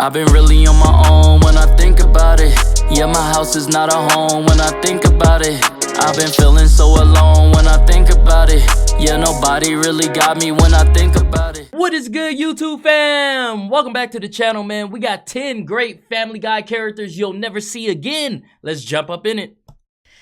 I've been really on my own when I think about it. Yeah, my house is not a home when I think about it. I've been feeling so alone when I think about it. Yeah, nobody really got me when I think about it. What is good, YouTube fam? Welcome back to the channel, man. We got 10 great Family Guy characters you'll never see again. Let's jump up in it.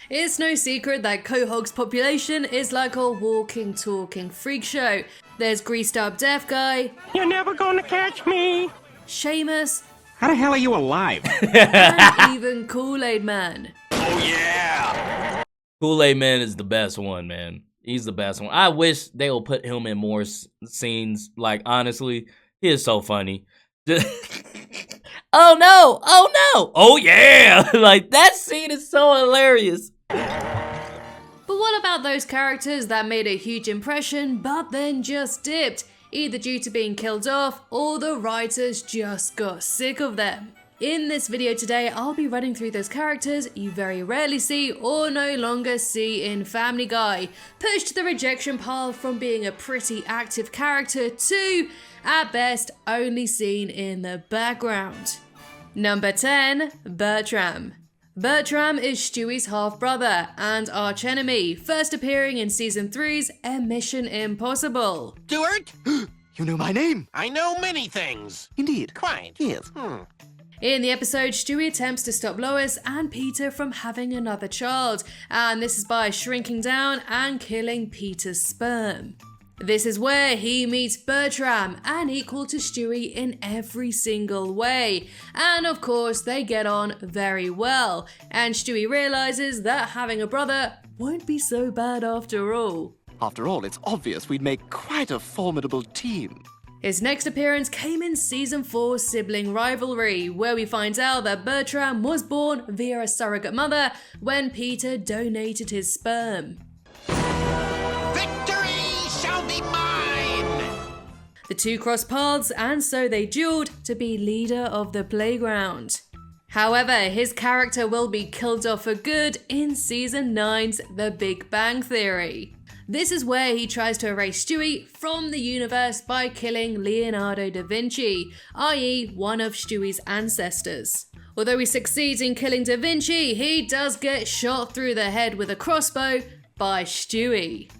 It's no secret that Quahog's population is like a walking, talking freak show. There's greased up deaf guy. You're never gonna catch me. Seamus. How the hell are you alive? And even Kool-Aid Man. Oh yeah! Kool-Aid Man is the best one, man. He's the best one. I wish they will put him in more scenes. Like, honestly, he is so funny. Oh no! Oh no! Oh yeah! Like, that scene is so hilarious. But what about those characters that made a huge impression but then just dipped, either due to being killed off or the writers just got sick of them? In this video today, I'll be running through those characters you very rarely see or no longer see in Family Guy, pushed to the rejection pile from being a pretty active character to, at best, only seen in the background. Number 10, Bertram. Bertram is Stewie's half-brother and archenemy, first appearing in Season 3's A Mission Impossible. Stuart? You know my name. I know many things. Indeed. Quite. Yes. In the episode, Stewie attempts to stop Lois and Peter from having another child, and this is by shrinking down and killing Peter's sperm. This is where he meets Bertram, an equal to Stewie in every single way, and of course they get on very well, and Stewie realizes that having a brother won't be so bad after all. After all, it's obvious we'd make quite a formidable team. His next appearance came in Season 4's Sibling Rivalry, where we find out that Bertram was born via a surrogate mother when Peter donated his sperm. Victory shall be mine! The two crossed paths, and so they dueled to be leader of the playground. However, his character will be killed off for good in Season 9's The Big Bang Theory. This is where he tries to erase Stewie from the universe by killing Leonardo da Vinci, i.e. one of Stewie's ancestors. Although he succeeds in killing da Vinci, he does get shot through the head with a crossbow by Stewie.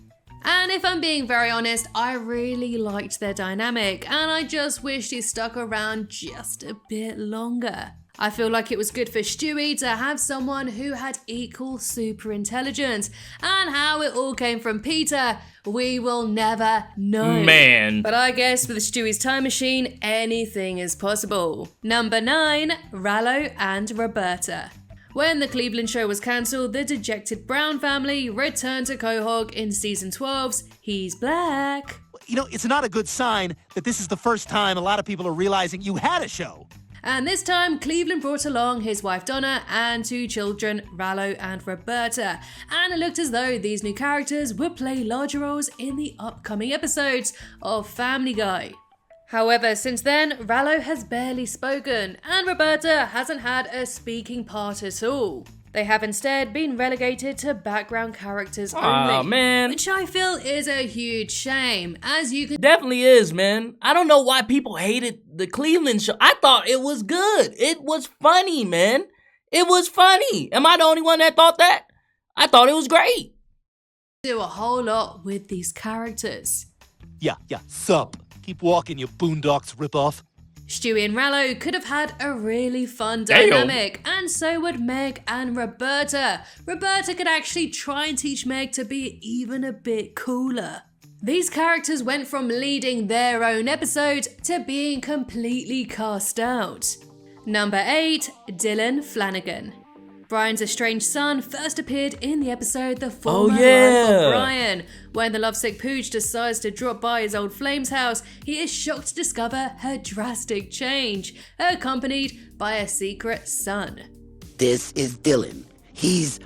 And if I'm being very honest, I really liked their dynamic, and I just wished he stuck around just a bit longer. I feel like it was good for Stewie to have someone who had equal super intelligence, and how it all came from Peter, we will never know. Man. But I guess with Stewie's time machine, anything is possible. Number 9, Rallo and Roberta. When the Cleveland show was cancelled, the dejected Brown family returned to Quahog in Season 12's He's Black. You know, it's not a good sign that this is the first time a lot of people are realizing you had a show. And this time, Cleveland brought along his wife Donna and 2 children, Rallo and Roberta. And it looked as though these new characters would play larger roles in the upcoming episodes of Family Guy. However, since then, Rallo has barely spoken, and Roberta hasn't had a speaking part at all. They have instead been relegated to background characters only. Aw, man. Which I feel is a huge shame, as you can Definitely is, man. I don't know why people hated the Cleveland show. I thought it was good. It was funny, man. It was funny. Am I the only one that thought that? I thought it was great. do a whole lot with these characters. Yeah, sup. Keep walking, you boondocks ripoff. Stewie and Rallo could have had a really fun dynamic, and so would Meg and Roberta. Roberta could actually try and teach Meg to be even a bit cooler. These characters went from leading their own episode to being completely cast out. Number 8, Dylan Flanagan. Brian's estranged son first appeared in the episode The Former Life of Brian. When the lovesick pooch decides to drop by his old flame's house, he is shocked to discover her drastic change, accompanied by a secret son. This is Dylan. He's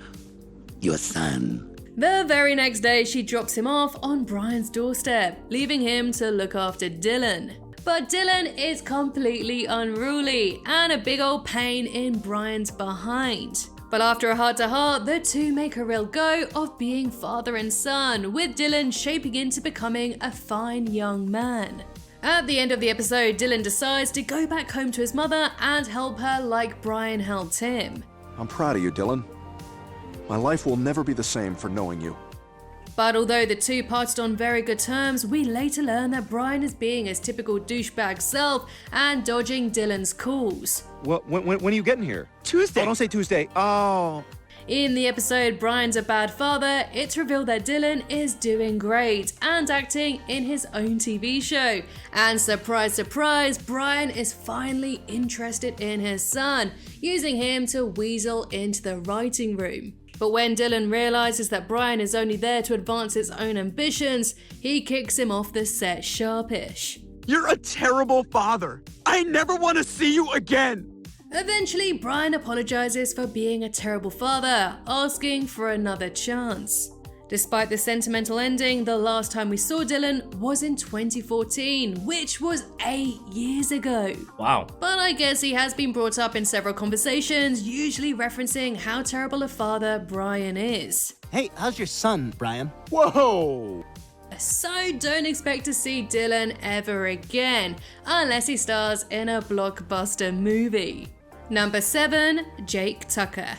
your son. The very next day, she drops him off on Brian's doorstep, leaving him to look after Dylan. But Dylan is completely unruly and a big old pain in Brian's behind. But after a heart-to-heart, the two make a real go of being father and son, with Dylan shaping into becoming a fine young man. At the end of the episode, Dylan decides to go back home to his mother and help her like Brian helped him. I'm proud of you, Dylan. My life will never be the same for knowing you. But although the two parted on very good terms, we later learn that Brian is being his typical douchebag self and dodging Dylan's calls. Well, when are you getting here? Tuesday. Oh, don't say Tuesday. Oh. In the episode Brian's a Bad Father, it's revealed that Dylan is doing great and acting in his own TV show. And surprise, surprise, Brian is finally interested in his son, using him to weasel into the writing room. But when Dylan realizes that Brian is only there to advance his own ambitions, he kicks him off the set sharpish. You're a terrible father. I never want to see you again. Eventually, Brian apologizes for being a terrible father, asking for another chance. Despite the sentimental ending, the last time we saw Dylan was in 2014, which was 8 years ago. Wow. But I guess he has been brought up in several conversations, usually referencing how terrible a father Brian is. Hey, how's your son, Brian? Whoa. So don't expect to see Dylan ever again, unless he stars in a blockbuster movie. Number 7, Jake Tucker.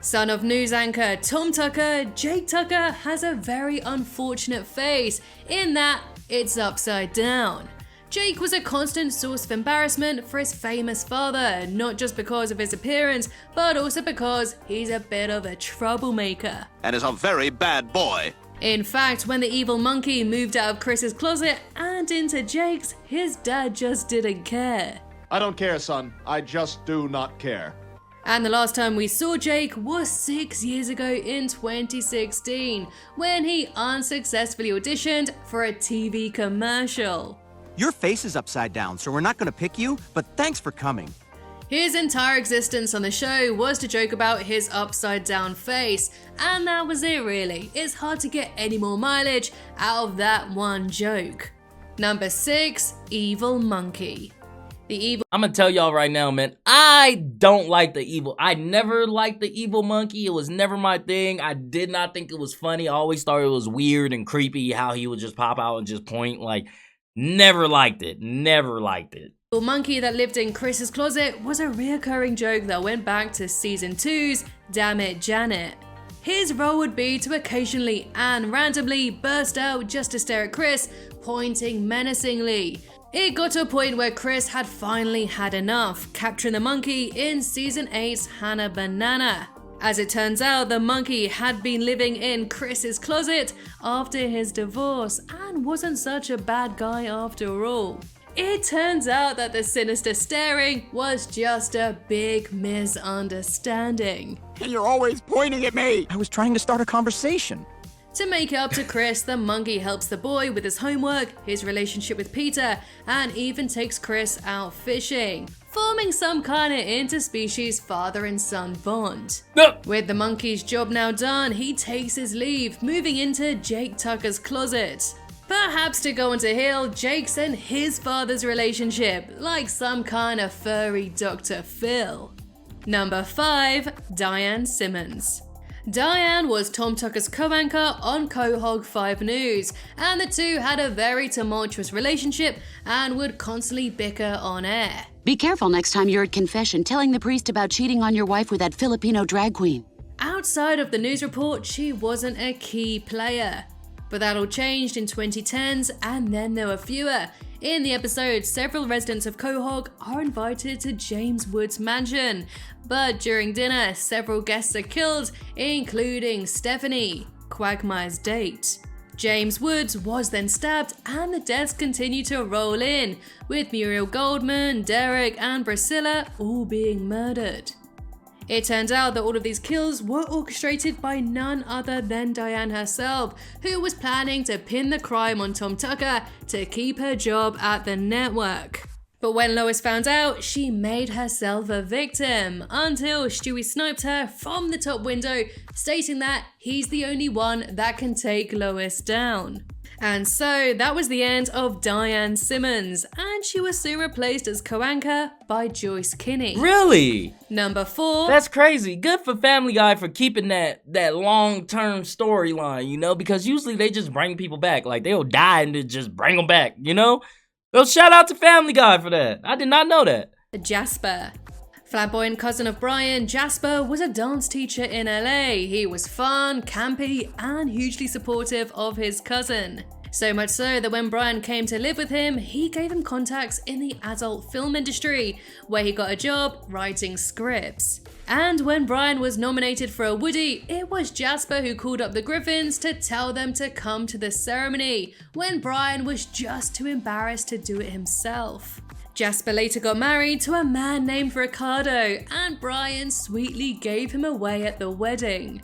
Son of news anchor Tom Tucker, Jake Tucker has a very unfortunate face in that it's upside down. Jake was a constant source of embarrassment for his famous father, not just because of his appearance, but also because he's a bit of a troublemaker. And is a very bad boy. In fact, when the evil monkey moved out of Chris's closet and into Jake's, his dad just didn't care. I don't care, son. I just do not care. And the last time we saw Jake was 6 years ago in 2016, when he unsuccessfully auditioned for a TV commercial. Your face is upside down, so we're not going to pick you, but thanks for coming. His entire existence on the show was to joke about his upside down face, and that was it really. It's hard to get any more mileage out of that one joke. Number 6, Evil Monkey. I'm gonna tell y'all right now, man, I don't like the evil. I never liked the evil monkey. It was never my thing. I did not think it was funny. I always thought it was weird and creepy how he would just pop out and just point. Like, never liked it. Never liked it. The monkey that lived in Chris's closet was a reoccurring joke that went back to season 2's Damn It Janet. His role would be to occasionally and randomly burst out just to stare at Chris, pointing menacingly. It got to a point where Chris had finally had enough, capturing the monkey in season 8's Hannah Banana. As it turns out, the monkey had been living in Chris's closet after his divorce and wasn't such a bad guy after all. It turns out that the sinister staring was just a big misunderstanding. And you're always pointing at me. I was trying to start a conversation. To make it up to Chris, the monkey helps the boy with his homework, his relationship with Peter, and even takes Chris out fishing, forming some kind of interspecies father and son bond. With the monkey's job now done, he takes his leave, moving into Jake Tucker's closet. Perhaps to go on to heal Jake's and his father's relationship, like some kind of furry Dr. Phil. Number 5, Diane Simmons. Diane was Tom Tucker's co-anchor on Quahog 5 News, and the two had a very tumultuous relationship and would constantly bicker on air. Be careful next time you're at confession telling the priest about cheating on your wife with that Filipino drag queen. Outside of the news report, she wasn't a key player. But that all changed in 2010s, and then there were fewer. In the episode, several residents of Quahog are invited to James Wood's mansion, but during dinner, several guests are killed, including Stephanie, Quagmire's date. James Woods was then stabbed, and the deaths continue to roll in, with Muriel Goldman, Derek, and Priscilla all being murdered. It turns out that all of these kills were orchestrated by none other than Diane herself, who was planning to pin the crime on Tom Tucker to keep her job at the network. But when Lois found out, she made herself a victim, until Stewie sniped her from the top window, stating that he's the only one that can take Lois down. And so that was the end of Diane Simmons, and she was soon replaced as co-anchor by Joyce Kinney. Really? Number 4. That's crazy. Good for Family Guy for keeping that long-term storyline, you know, because usually they just bring people back. Like, they'll die and they just bring them back, you know? Well, shout out to Family Guy for that. I did not know that. Jasper. Flamboyant cousin of Brian, Jasper was a dance teacher in LA. He was fun, campy, and hugely supportive of his cousin. So much so that when Brian came to live with him, he gave him contacts in the adult film industry, where he got a job writing scripts. And when Brian was nominated for a Woody, it was Jasper who called up the Griffins to tell them to come to the ceremony, when Brian was just too embarrassed to do it himself. Jasper later got married to a man named Ricardo, and Brian sweetly gave him away at the wedding.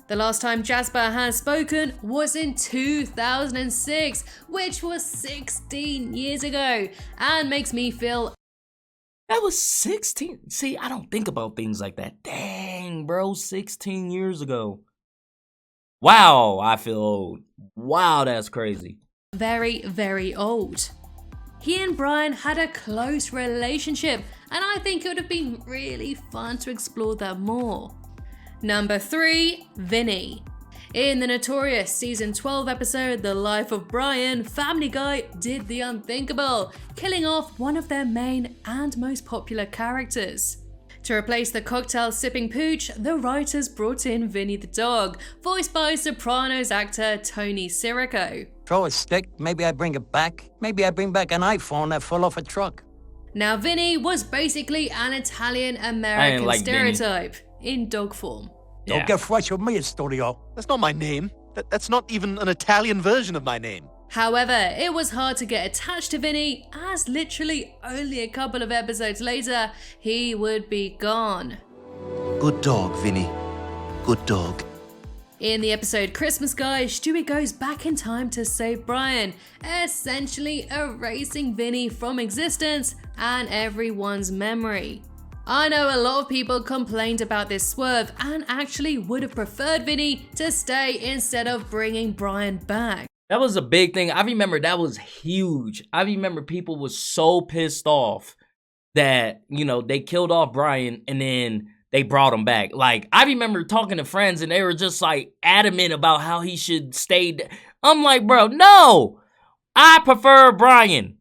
The last time Jasper has spoken was in 2006, which was 16 years ago, and makes me feel That was 16. See, I don't think about things like that. Dang, bro, 16 years ago. Wow, I feel old. Wow, that's crazy. very, very old. He and Brian had a close relationship, and I think it would have been really fun to explore that more. Number 3, Vinnie. In the notorious season 12 episode The Life of Brian, Family Guy did the unthinkable, killing off one of their main and most popular characters. To replace the cocktail-sipping pooch, the writers brought in Vinnie the dog, voiced by Sopranos actor Tony Sirico. Throw a stick, maybe I bring it back. Maybe I bring back an iPhone that fell off a truck. Now, Vinnie was basically an Italian-American like stereotype in dog form. Don't get fresh with me, Studio. That's not my name. That's not even an Italian version of my name. However, it was hard to get attached to Vinnie, as literally only a couple of episodes later, he would be gone. Good dog, Vinnie. Good dog. In the episode Christmas Guy, Stewie goes back in time to save Brian, essentially erasing Vinnie from existence and everyone's memory. I know a lot of people complained about this swerve and actually would have preferred Vinnie to stay instead of bringing Brian back. That was a big thing. I remember that was huge. I remember people was so pissed off that, you know, they killed off Brian and then they brought him back. Like, I remember talking to friends and they were just like adamant about how he should stay. I'm like, bro, no, I prefer Brian.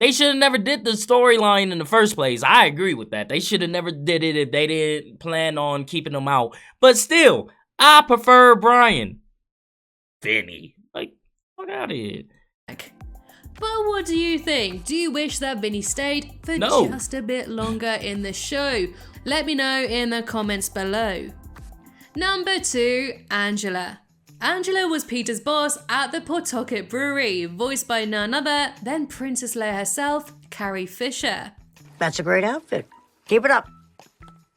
They should have never did the storyline in the first place. I agree with that. They should have never did it if they didn't plan on keeping him out. But still, I prefer Brian. Vinnie. Like, fuck out of here. But what do you think? Do you wish that Vinnie stayed for just a bit longer in the show? Let me know in the comments below. Number 2, Angela. Angela was Peter's boss at the Pawtucket Brewery, voiced by none other than Princess Leia herself, Carrie Fisher. That's a great outfit. Keep it up.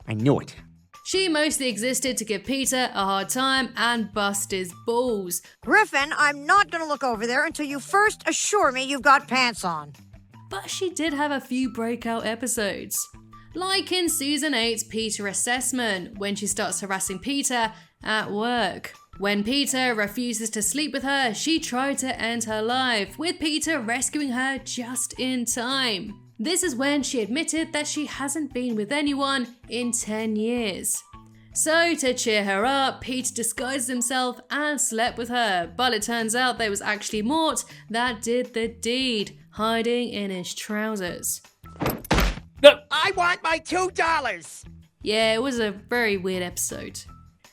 I knew it. She mostly existed to give Peter a hard time and bust his balls. Griffin, I'm not gonna look over there until you first assure me you've got pants on. But she did have a few breakout episodes. Like in season 8's Peter Assessment, when she starts harassing Peter at work. When Peter refuses to sleep with her, she tried to end her life, with Peter rescuing her just in time. This is when she admitted that she hasn't been with anyone in 10 years. So to cheer her up, Peter disguised himself and slept with her, but it turns out there was actually Mort that did the deed, hiding in his trousers. I want my $2! Yeah, it was a very weird episode.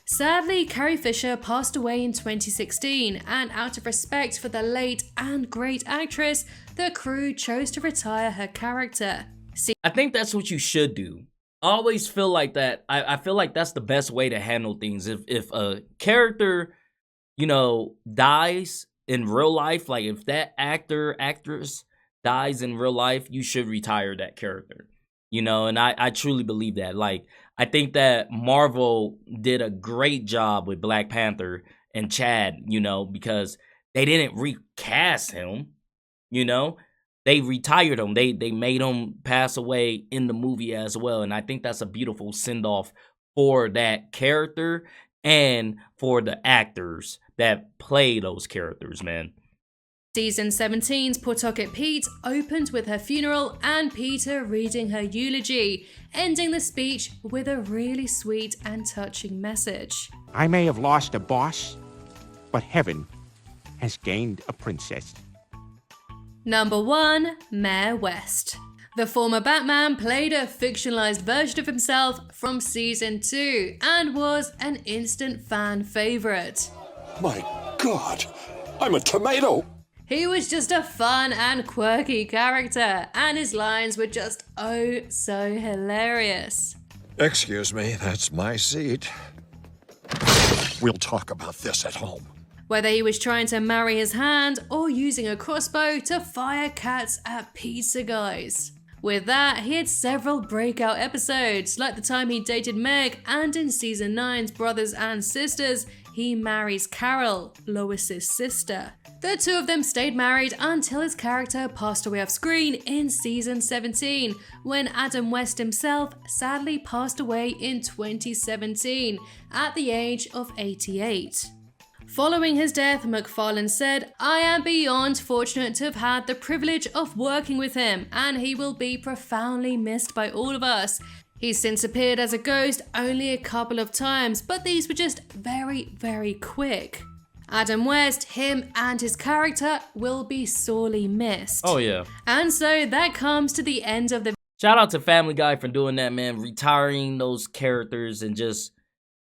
Sadly, Carrie Fisher passed away in 2016, and out of respect for the late and great actress, the crew chose to retire her character. I think that's what you should do. I always feel like that. I feel like that's the best way to handle things. If a character, you know, dies in real life, like if that actress dies in real life, you should retire that character. You know, and I truly believe that. Like, I think that Marvel did a great job with Black Panther and Chad, you know, because they didn't recast him, you know. They retired him. They made him pass away in the movie as well. And I think that's a beautiful send-off for that character and for the actors that play those characters, man. Season 17's Pawtucket Pete opened with her funeral and Peter reading her eulogy, ending the speech with a really sweet and touching message. I may have lost a boss, but heaven has gained a princess. Number 1, Mayor West. The former Batman played a fictionalized version of himself from season 2 and was an instant fan favorite. My God, I'm a tomato. He was just a fun and quirky character, and his lines were just oh so hilarious. Excuse me, that's my seat. We'll talk about this at home. Whether he was trying to marry his hand or using a crossbow to fire cats at pizza guys. With that, he had several breakout episodes, like the time he dated Meg, and in season 9's Brothers and Sisters, he marries Carol, Lois's sister. The two of them stayed married until his character passed away off screen in season 17, when Adam West himself sadly passed away in 2017 at the age of 88. Following his death, McFarlane said, "I am beyond fortunate to have had the privilege of working with him, and he will be profoundly missed by all of us. He's since appeared as a ghost only a couple of times, but these were just very, very quick." Adam West, him and his character will be sorely missed. Oh yeah. And so that comes to the end of the Shout out to Family Guy for doing that, man. Retiring those characters and just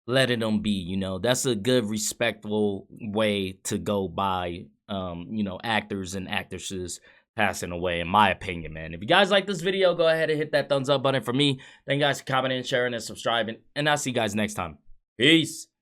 letting them be, you know. That's a good, respectful way to go by, you know, actors and actresses passing away, in my opinion, man. If you guys like this video, go ahead and hit that thumbs up button for me. Thank you guys for commenting, sharing, and subscribing. And I'll see you guys next time. Peace.